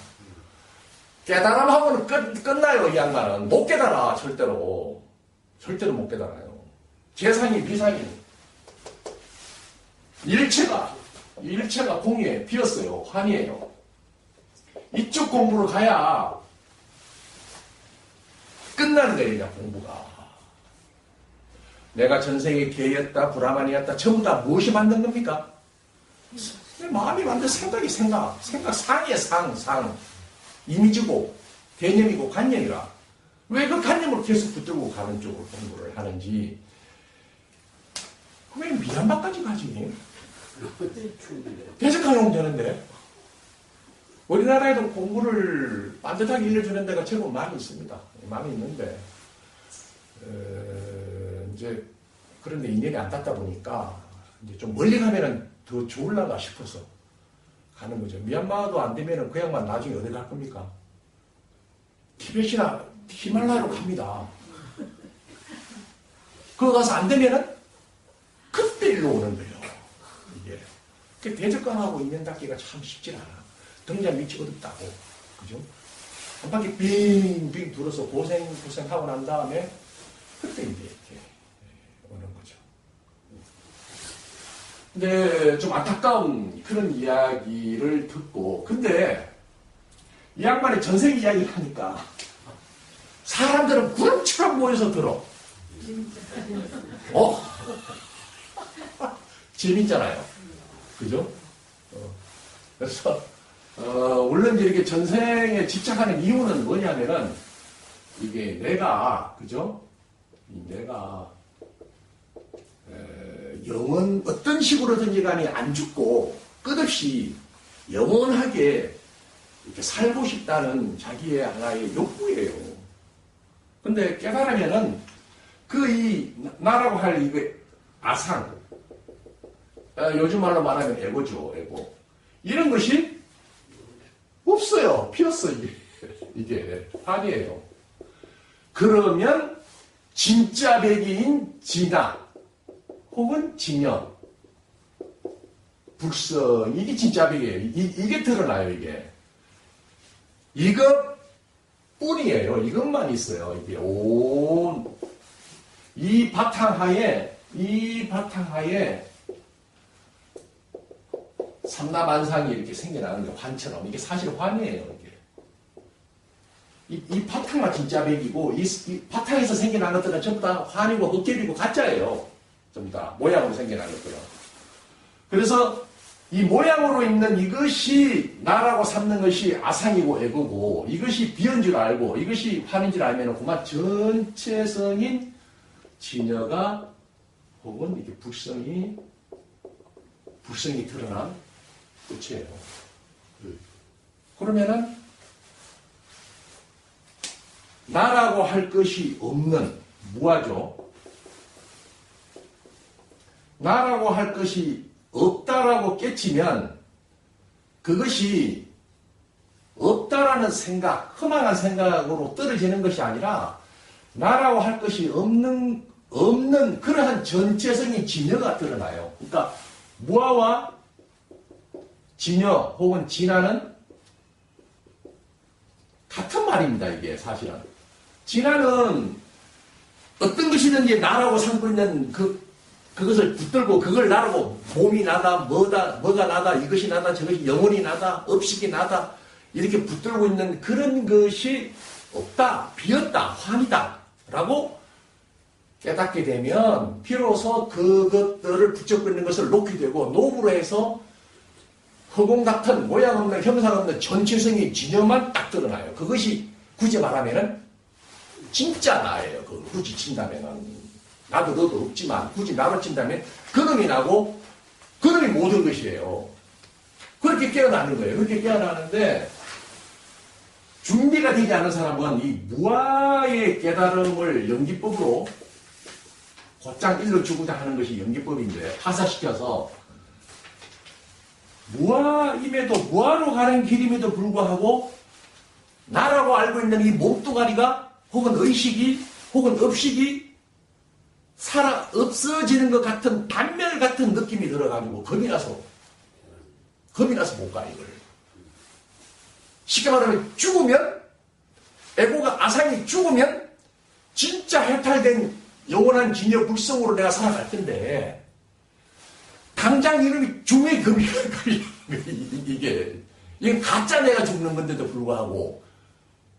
깨달음하고는 끝나요. 이 양반은. 못 깨달아. 절대로. 절대로 못 깨달아요. 재상이 비상이. 일체가 공이에요. 비었어요. 환이에요. 이쪽 공부로 가야 끝나는 거예요. 그냥 공부가. 내가 전생에 개였다, 브라만이었다. 전부 다 무엇이 만든 겁니까? 내 마음이 만든 생각. 상이에요. 상. 이미지고, 개념이고, 관념이라. 왜 그 관념을 계속 붙들고 가는 쪽으로 공부를 하는지. 왜 미얀마까지 가지? 대적하면 되는데. 우리나라에도 공부를 반듯하게 일러주는 데가 제법 많이 있습니다. 많이 있는데, 이제, 그런데 인연이 안 닿다 보니까, 이제 좀 멀리 가면은 더 좋을라나 싶어서 가는 거죠. 미얀마도 안 되면은 그 양반 나중에 어디 갈 겁니까? 티벳이나 히말라야로 갑니다. 그거 가서 안 되면은 그때 일로 오는 거예요. 이게. 그 대적강하고 인연 닿기가 참 쉽지 않아. 등잔 밑이 어둡다고. 그죠? 한 바퀴 빙빙 둘러서 고생하고 난 다음에 그때 이제 이렇게 오는 거죠. 근데 좀 안타까운 그런 이야기를 듣고, 근데 이 양반이 전생 이야기를 하니까 사람들은 구름처럼 모여서 들어. 재밌잖아요. 그죠? 그래서 물론 이렇게 전생에 집착하는 이유는 뭐냐면은 이게 내가, 그죠? 내가 영원 어떤 식으로든지 간에 안 죽고 끝없이 영원하게 이렇게 살고 싶다는 자기의 하나의 욕구예요. 근데 깨달으면은 나라고 할 이게 아상, 요즘 말로 말하면 에고죠, 에고. 이런 것이 없어요. 피었어, 이게. 아니에요. 그러면 진짜 백이인 진화 혹은 진연, 불성, 이게 진짜 백이에요. 이게 드러나요, 이게. 이것뿐이에요. 이것만 있어요. 이게 이 바탕하에 삼라만상이 이렇게 생겨나는 게 환처럼 이게 사실 환이에요. 이게 이 바탕만 진짜 백이고 이 바탕에서 생겨난 것들은 전부 다 환이고 헛개비고 가짜예요. 전부 다 모양으로 생겨난 것들은. 그래서 이 모양으로 있는 이것이 나라고 삼는 것이 아상이고 애고고 이것이 비인 줄 알고 이것이 환인 줄 알면 그만 전체성인 진여가 혹은 이게 불성이 드러난 끝이에요. 그러면은 나라고 할 것이 없는 무아죠. 나라고 할 것이 없다라고 깨치면 그것이 없다라는 생각, 허망한 생각으로 떨어지는 것이 아니라 나라고 할 것이 없는 그러한 전체성인 진여가 드러나요. 그러니까 무아와 진여 혹은 진화는 같은 말입니다. 이게 사실은. 진화는 어떤 것이든지 나라고 삼고 있는 그것을 붙들고 그걸 나라고 몸이 나다, 뭐가 나다, 이것이 나다, 저것이 영혼이 나다, 업식이 나다 이렇게 붙들고 있는 그런 것이 없다, 비었다, 환이다 라고 깨닫게 되면 비로소 그것들을 붙잡고 있는 것을 놓게 되고 노브로 해서 허공 같은 모양 없는 형상 없는 전체성의 진여만 딱 드러나요. 그것이 굳이 말하면은 진짜 나예요. 굳이 친다면은. 나도 너도 없지만 굳이 나로 친다면 그놈이 나고 그놈이 모든 것이에요. 그렇게 깨어나는 거예요. 그렇게 깨어나는데 준비가 되지 않은 사람은 이 무아의 깨달음을 연기법으로 곧장 일러주고자 하는 것이 연기법인데 파사시켜서 무아임에도 무아로 가는 길임에도 불구하고 나라고 알고 있는 이 몸뚱아리가 혹은 의식이 혹은 업식이 없어지는 것 같은 단멸 같은 느낌이 들어가지고 겁이 나서 못 가 이걸. 쉽게 말하면 죽으면 에고가 아상이 죽으면 진짜 해탈된 영원한 진여 불성으로 내가 살아갈 텐데 당장 이름이 죽음의 금이야. 이게 가짜 내가 죽는 건데도 불구하고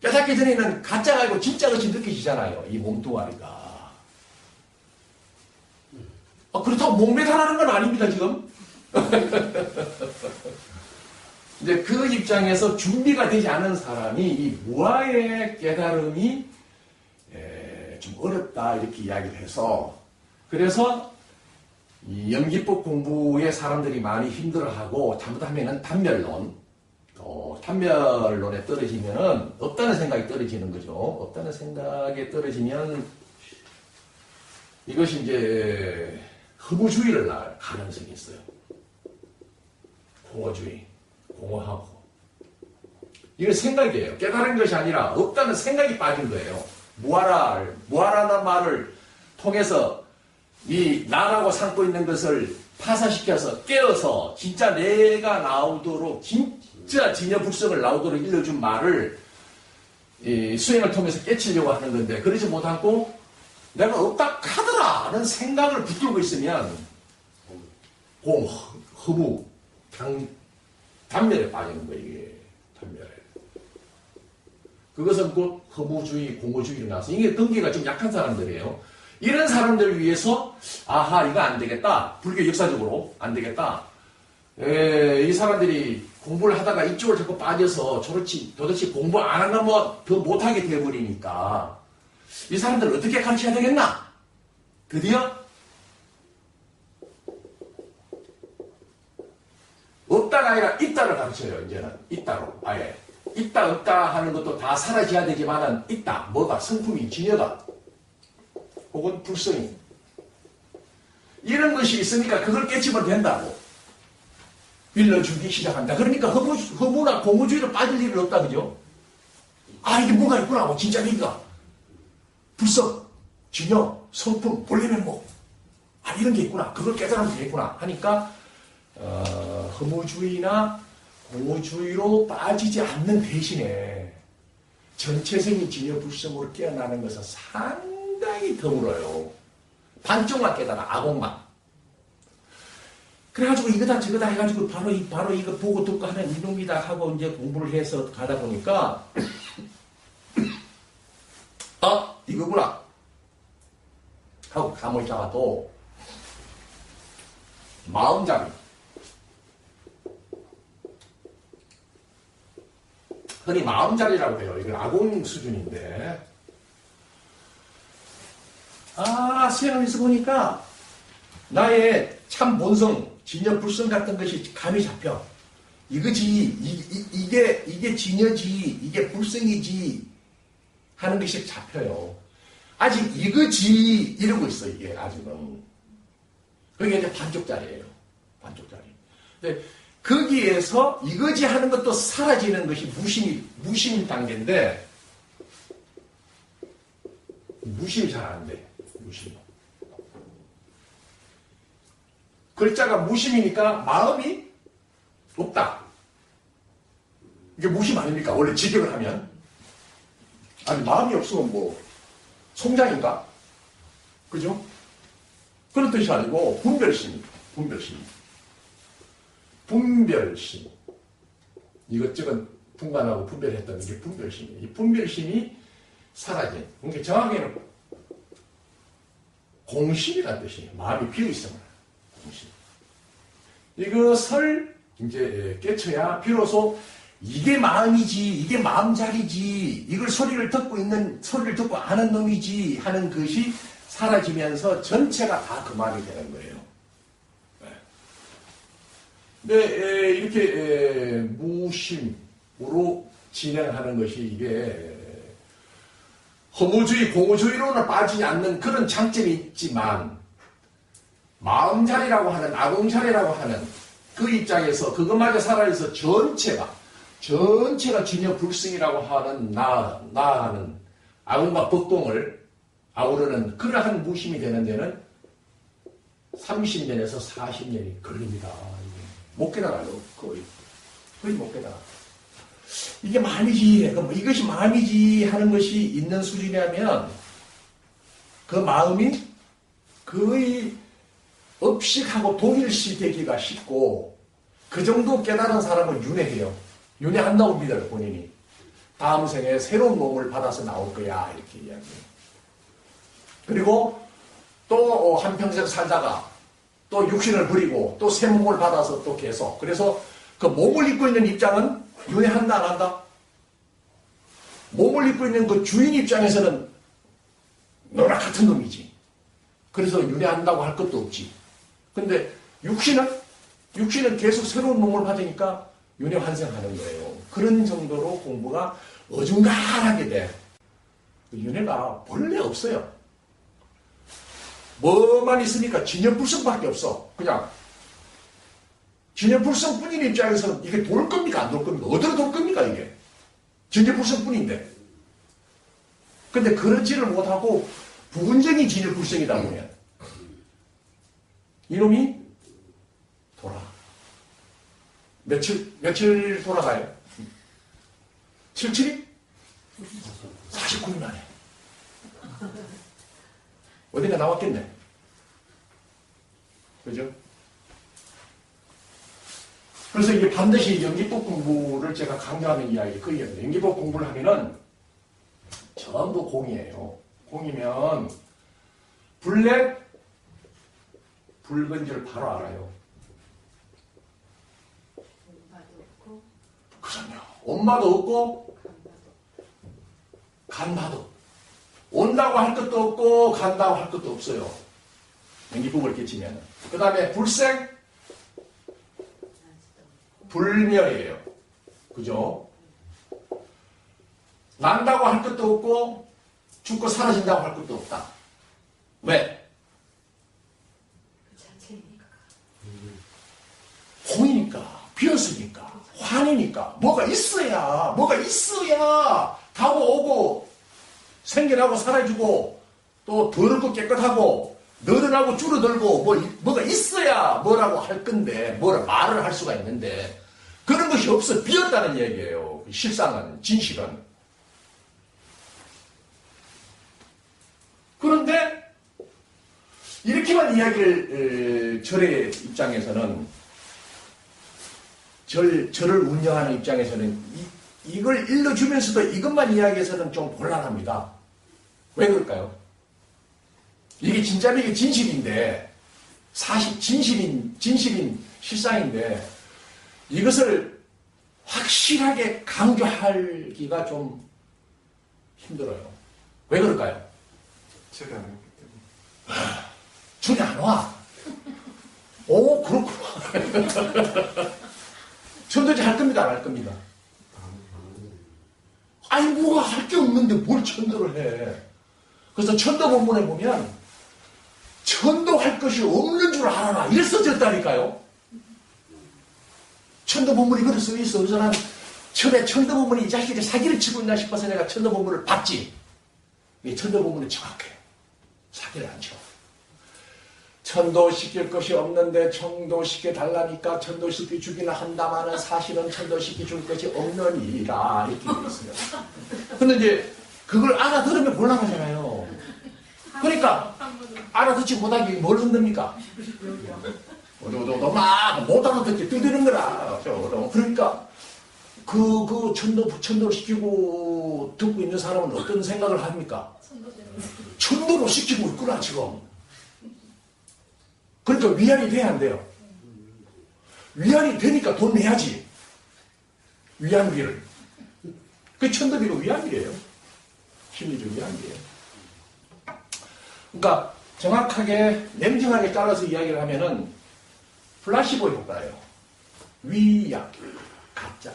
깨닫기 전에는 가짜가 아니고 진짜 것이 느껴지잖아요. 이 몸뚱아리가. 그렇다고 목매달하는 건 아닙니다, 지금. 이제 그 입장에서 준비가 되지 않은 사람이 이 무아의 깨달음이 좀 어렵다, 이렇게 이야기를 해서, 그래서 이 연기법 공부에 사람들이 많이 힘들어하고, 잘못하면은 단멸론에 떨어지면은 없다는 생각이 떨어지는 거죠. 없다는 생각에 떨어지면 이것이 이제 허무주의를 낳을 가능성이 있어요. 공허주의, 공허하고. 이건 생각이에요. 깨달은 것이 아니라 없다는 생각이 빠진 거예요. 무아라는 말을 통해서 이 나라고 삼고 있는 것을 파사시켜서 깨어서 진짜 내가 나오도록 진짜 진여불성을 나오도록 일러준 말을 이 수행을 통해서 깨치려고 하는 건데 그러지 못하고 내가 없다 하더라는 생각을 붙들고 있으면 허무, 단멸에 빠지는 거예요. 이게 단멸에. 그것은 곧 허무주의, 공허주의로 나와서 이게 덩기가 좀 약한 사람들이에요. 이런 사람들을 위해서 아하 이거 안 되겠다. 불교 역사적으로 안 되겠다. 이 사람들이 공부를 하다가 이쪽을 자꾸 빠져서 도대체 공부 안 하면 뭐 더 못하게 되어버리니까 이 사람들을 어떻게 가르쳐야 되겠나? 드디어 없다가 아니라 있다를 가르쳐요. 이제는 있다로 아예 있다 없다 하는 것도 다 사라져야 되지만은 있다. 뭐가 성품이 진여가 혹은 불성이 이런 것이 있으니까 그걸 깨치면 된다고 일러주기 시작한다. 그러니까 허무나 공허주의로 빠질 일은 없다. 그죠? 아 이게 뭐가 있구나. 뭐 진짜 이가 불성, 진여, 성품, 본래면목 이런 게 있구나. 그걸 깨달은 게 있구나 하니까 허무주의나 공허주의로 빠지지 않는 대신에 전체성이 진여불성으로 깨어나는 것은 상당히 드물어요. 반쪽만 깨달아, 아공만. 그래가지고 이거다 저거다 해가지고 바로 이거 보고 듣고 하는 이놈이다 하고 이제 공부를 해서 가다 보니까 이거구나 하고 감을 잡아도 마음잡이, 흔히 마음잡이라고 해요. 이건 아공 수준인데, 생각해서 보니까 나의 참 본성, 진여불성 같은 것이 감이 잡혀. 이거지, 이게 진여지, 이게 불성이지 하는 것이 잡혀요. 아직 이거지 이러고 있어, 이게 아직은. 그게 이제 반쪽짜리예요. 반쪽짜리. 근데 거기에서 이거지 하는 것도 사라지는 것이 무심 단계인데, 무심이 잘 안 돼. 무심. 글자가 무심이니까 마음이 없다. 이게 무심 아닙니까? 원래 직역을 하면. 아니, 마음이 없으면 뭐, 송장인가? 그죠? 그런 뜻이 아니고, 분별심입니다. 분별심. 이것저것 분간하고 분별했던 게 분별심이에요. 이 분별심이 사라진. 그러니까 정확히는 공심이라는 뜻이에요. 마음이 비어있으면. 공심. 이것을 이제 깨쳐야 비로소 이게 마음이지, 이게 마음자리지, 이걸 소리를 듣고 아는 놈이지 하는 것이 사라지면서 전체가 다 그 말이 되는 거예요. 네, 이렇게 무심으로 진행하는 것이 이게 허무주의, 공허주의로는 빠지지 않는 그런 장점이 있지만, 마음자리라고 하는, 아공자리라고 하는 그 입장에서 그것마저 살아있어 전체가 진여불성이라고 하는 나하는 아공과 법동을 아우르는 그러한 무심이 되는 데는 30년에서 40년이 걸립니다. 못 깨달아요. 거의 못 깨달아. 이게 마음이지, 이것이 마음이지 하는 것이 있는 수준이라면 그 마음이 거의 업식하고 동일시되기가 쉽고, 그 정도 깨달은 사람은 윤회해요. 윤회한다고 믿어요, 본인이. 다음 생에 새로운 몸을 받아서 나올 거야, 이렇게 이야기해요. 그리고 또 한평생 살다가 또 육신을 버리고 또 새 몸을 받아서 또 계속. 그래서 그 몸을 입고 있는 입장은 윤회한다, 안 한다? 몸을 입고 있는 그 주인 입장에서는 너랑 같은 놈이지. 그래서 윤회한다고 할 것도 없지. 근데 육신은 계속 새로운 몸을 받으니까 윤회 환생하는 거예요. 그런 정도로 공부가 어중간하게 돼. 윤회가 본래 없어요. 뭐만 있으니까 진여불성밖에 없어. 그냥 진여불성뿐인 입장에서는 이게 돌 겁니까, 안 돌 겁니까? 어디로 돌 겁니까, 이게? 진여불성뿐인데. 근데 그러지를 못하고 부분적인 진여불성이다 보면 이놈이 돌아. 며칠 돌아가요? 77일? 49일 만에. 어딘가 나왔겠네. 그죠? 그래서 이게 반드시 연기법 공부를 제가 강조하는 이야기, 그 이야기입니다. 연기법 공부를 하면은 전부 공이에요. 공이면 블랙, 붉은 줄 바로 알아요. 그럼요. 엄마도 없고 간마도. 온다고 할 것도 없고 간다고 할 것도 없어요. 연기법을 깨치면. 그 다음에 불생, 불멸이에요. 그죠? 난다고 할 것도 없고 죽고 사라진다고 할 것도 없다. 왜? 공이니까, 비었으니까, 환이니까, 뭐가 있어야 가고 오고 생겨나고 사라지고 또 더럽고 깨끗하고 늘어나고 줄어들고 뭐가 있어야 뭐라고 할 건데, 뭐라 말을 할 수가 있는데, 그런 것이 없어. 비었다는 얘기예요. 실상은, 진실은. 그런데 이렇게만 이야기를 절의 입장에서는, 절을 운영하는 입장에서는 이걸 일러주면서도 이것만 이야기해서는 좀 곤란합니다. 왜 그럴까요? 이게 진짜로 이게 진실인데, 사실 진실인 실상인데, 이것을 확실하게 강조하기가 좀 힘들어요. 왜 그럴까요? 절이 안 했기 때문에. 줄이 안 와. 오, 그렇구나. 천도제 할 겁니다, 안 할 겁니다? 아니, 뭐가 할 게 없는데 뭘 천도를 해. 그래서 천도 본문에 보면, 천도할 것이 없는 줄 알아라. 이래 써졌다니까요. 천도 본문이 그렇게 써 있어. 그래서 난 처음에 천도 본문이 이 자식이 사기를 치고 있나 싶어서 내가 천도 본문을 봤지. 이 천도 본문은 정확해. 사기를 안 쳐. 천도시킬 것이 없는데 천도시켜 달라니까 천도시켜 주기는 한다마는 사실은 천도시켜 줄 것이 없느니라. 이렇게 되어 있어요. 근데 이제 그걸 알아들으면 곤란하잖아요. 그러니까 알아듣지 못하기 뭘 흔듭니까? 막 못 알아듣게 뜨드는 거라. 그러니까 그 천도를 시키고 듣고 있는 사람은 어떤 생각을 합니까? 천도로 시키고 있구나 지금. 그러니까 위안이 돼야 안 돼요. 위안이 되니까 돈 내야지. 위안비를. 그 천도비가 위안비예요. 심리적 위안비예요. 그러니까 정확하게 냉정하게 잘라서 이야기를 하면은 플라시보 효과예요. 위약, 가짜.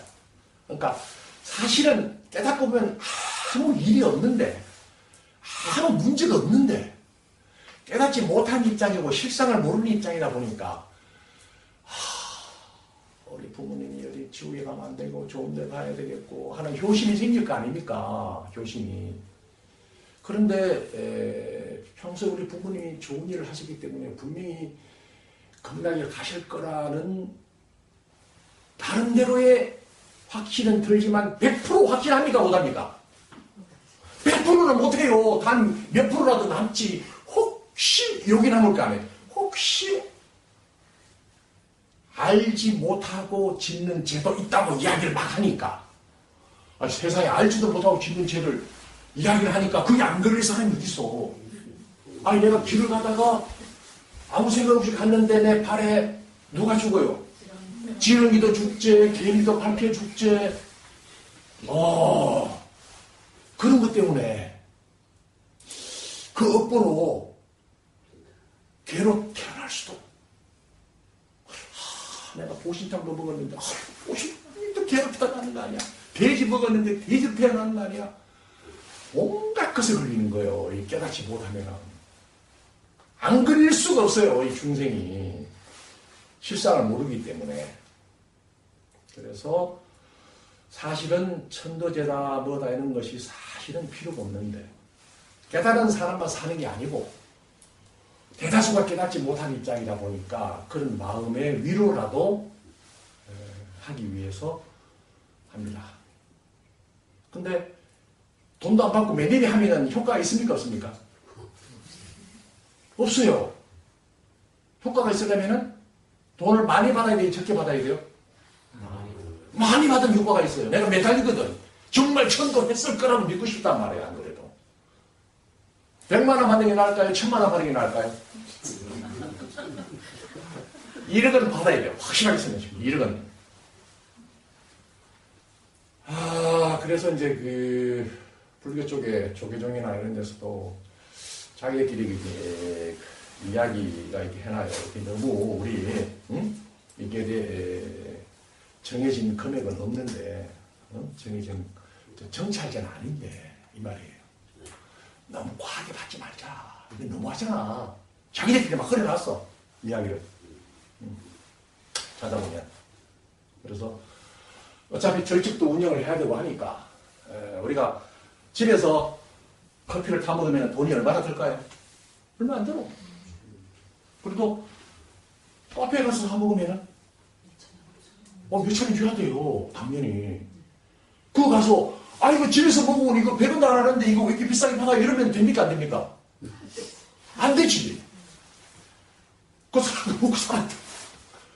그러니까 사실은 깨닫고 보면 아무 일이 없는데, 아무 문제가 없는데, 깨닫지 못한 입장이고 실상을 모르는 입장이다 보니까 우리 부모님이 어디 지옥에 가면 안 되고 좋은 데 가야 되겠고 하는 효심이 생길 거 아닙니까? 효심이. 그런데 평소에 우리 부모님이 좋은 일을 하셨기 때문에 분명히 극락에 가실 거라는 나름대로의 확신은 들지만 100% 확신합니까? 못합니까? 100%는 못해요. 단 몇 프로라도 남지. 혹시 여기 남을 거 아니에요. 혹시 알지 못하고 짓는 죄도 있다고 이야기를 막 하니까, 세상에 알지도 못하고 짓는 죄를 이야기를 하니까 그게 안 걸릴 사람이 어디 있어. 아니 내가 길을 가다가 아무 생각 없이 갔는데 내 팔에 누가 죽어요? 지렁이도 죽재, 개미도 밟혀 죽재. 그런 것 때문에 그 업보로 개로 태어날 수도. 내가 보신탕도 먹었는데 보신탕도 개로 태어나는 거 아니야. 돼지 먹었는데 돼지로 태어나는 거 아니야. 온갖 것을 걸리는 거예요. 이 깨닫지 못하면. 안 걸릴 수가 없어요. 이 중생이. 실상을 모르기 때문에. 그래서 사실은 천도제다 뭐다 이런 것이 사실은 필요가 없는데, 깨달은 사람만 사는 게 아니고 대다수가 깨닫지 못한 입장이다 보니까 그런 마음의 위로라도 하기 위해서 합니다. 근데 돈도 안 받고 매일이 하면 효과가 있습니까? 없습니까? 없어요. 효과가 있으려면 돈을 많이 받아야 돼요? 적게 받아야 돼요? 많이 받으면 효과가 있어요. 내가 매달리거든. 정말 천도했을 거라고 믿고 싶단 말이에요. 안 그래도. 100만 원 받는 게 나을까요? 1000만 원 받는 게 나을까요? 1억은 받아야 돼요. 확실하게 생각하십시오. 1억은. 그래서 이제 그 불교 쪽에 조계종이나 이런 데서도 자기들끼리 이렇게 이야기가 이렇게 해놔요. 이렇게 너무 우리 이게 정해진 금액은 없는데, 정해진 정찰제는 아닌데 이 말이에요. 너무 과하게 받지 말자. 이게 너무하잖아. 자기들끼리 막 흐려놨어 이야기를. 찾아보면. 그래서 어차피 절집도 운영을 해야 되고 하니까 우리가 집에서 커피를 타 먹으면 돈이 얼마나 들까요? 얼마 안 들어. 그래도 카페에 가서 사 먹으면 몇 천원 줘야 돼요. 당연히. 그거 가서, 이거 집에서 먹으면 이거 100원도 안 하는데 이거 왜 이렇게 비싸게 팔아? 이러면 됩니까? 안 됩니까? 안 되지. 그 사람 먹고 살아야 돼.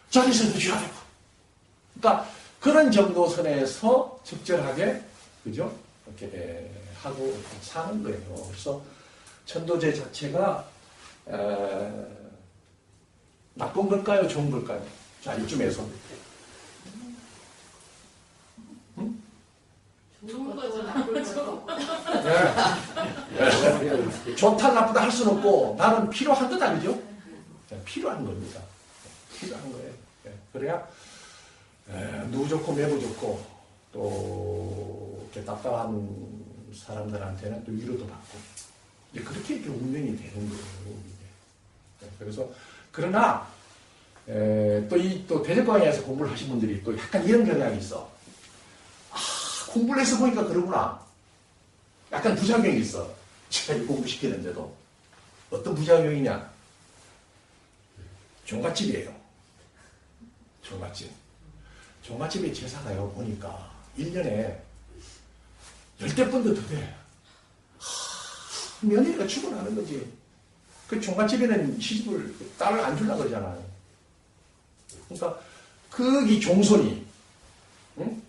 자기서도 줘야 되고. 그러니까 그런 정도 선에서 적절하게, 그죠? 이렇게 하고 사는 거예요. 그래서 천도제 자체가, 나쁜 걸까요? 좋은 걸까요? 자, 이쯤에서. 좋은 거죠, 나쁜 거죠. 좋다, 나쁘다 할 수는 없고, 나는 필요한 것 아니죠? 필요한 겁니다. 필요한 거예요. 그래야, 누구 좋고, 매부 좋고, 또, 이렇게 답답한 사람들한테는 또 위로도 받고, 그렇게 이렇게 운명이 되는 거예요. 그래서, 그러나, 또 대적광야에서 공부를 하신 분들이 또 약간 이런 경향이 있어. 공부를 해서 보니까 그러구나. 약간 부작용이 있어. 제가 공부시키는데도. 어떤 부작용이냐? 종갓집이에요. 종갓집. 종갓집의 제사가요, 보니까 1년에 10대분도 더 돼. 며느리가 죽어나는 거지. 그 종갓집에는 시집을, 딸을 안 주려고 그러잖아요. 그러니까, 이 종손이, 응?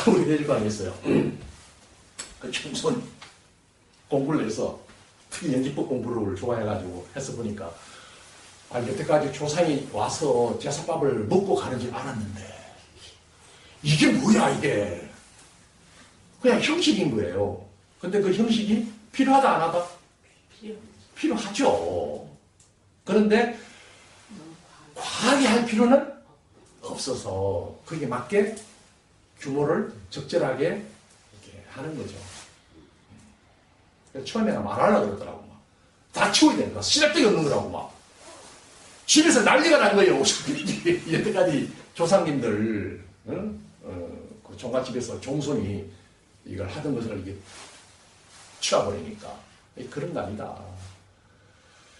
우리 대지관에 있어요. 그 종손 공부를 해서, 특히 연지법 공부를 좋아해가지고 해서 보니까, 여태까지 조상이 와서 제사밥을 먹고 가는 줄 알았는데, 이게 뭐야, 이게. 그냥 형식인 거예요. 근데 그 형식이 필요하다, 안 하다? 필요하죠. 그런데, 과하게 할 필요는 없어서, 거기에 맞게 규모를 적절하게 이렇게 하는 거죠. 처음에는 말하려고 그러더라고, 막. 다 치워야 되는 거야. 시작되기 없는 거라고, 막. 집에서 난리가 난 거예요. 여태까지 조상님들, 그 종갓집에서 종손이 이걸 하던 것을 이게 치워버리니까. 그런 겁니다.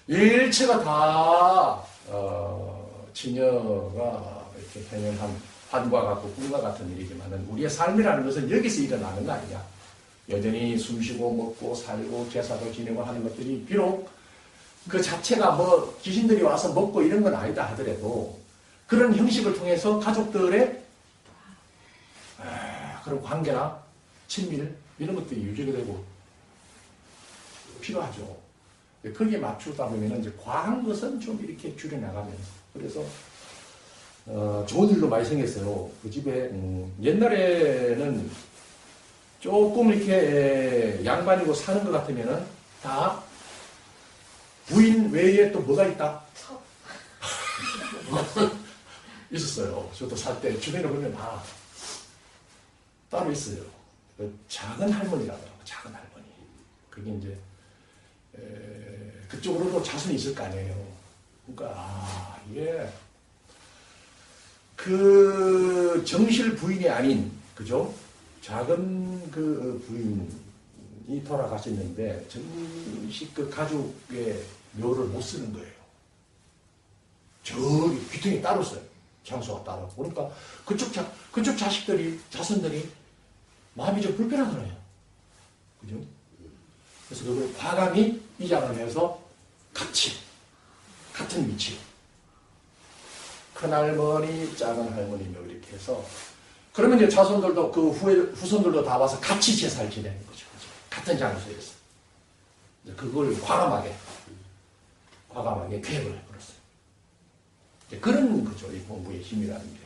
일체가 다, 지녀가 이렇게 행연한 환과 같고 꿈과 같은 일이지만은 우리의 삶이라는 것은 여기서 일어나는 거 아니냐. 여전히 숨쉬고 먹고 살고 제사도 지내고 하는 것들이 비록 그 자체가 귀신들이 와서 먹고 이런 건 아니다 하더라도 그런 형식을 통해서 가족들의 그런 관계나 친밀 이런 것들이 유지가 되고 필요하죠. 거기에 맞추다 보면 이제 과한 것은 좀 이렇게 줄여나가면서 그래서 좋은 일도 많이 생겼어요. 그 집에 옛날에는 조금 이렇게 양반이고 사는 것 같으면은 다 부인 외에 또 뭐가 있다? 있었어요. 저도 살 때 주변에 보면 다 따로 있어요. 작은 할머니라고 하고 작은 할머니. 그게 이제 그쪽으로도 자손이 있을 거 아니에요. 그러니까 이게 그 정실 부인이 아닌 그죠? 작은 그 부인이 돌아가셨는데 정식 그 가족의 묘를 못 쓰는 거예요. 저기 귀퉁이 따로 써요. 장소가 따로. 그러니까 그쪽 자손들이 마음이 좀 불편하더라고요. 그죠? 그래서 그걸 과감히 이장을 해서 같은 위치. 큰 할머니, 작은 할머니 묘 이렇게 해서 그러면 이제 자손들도 그 후손들도 다 와서 같이 제사를 지내는 거죠. 같은 장소에서. 그걸 과감하게 계획을 해버렸어요. 그런 거죠. 이 공부의 힘이라는 게.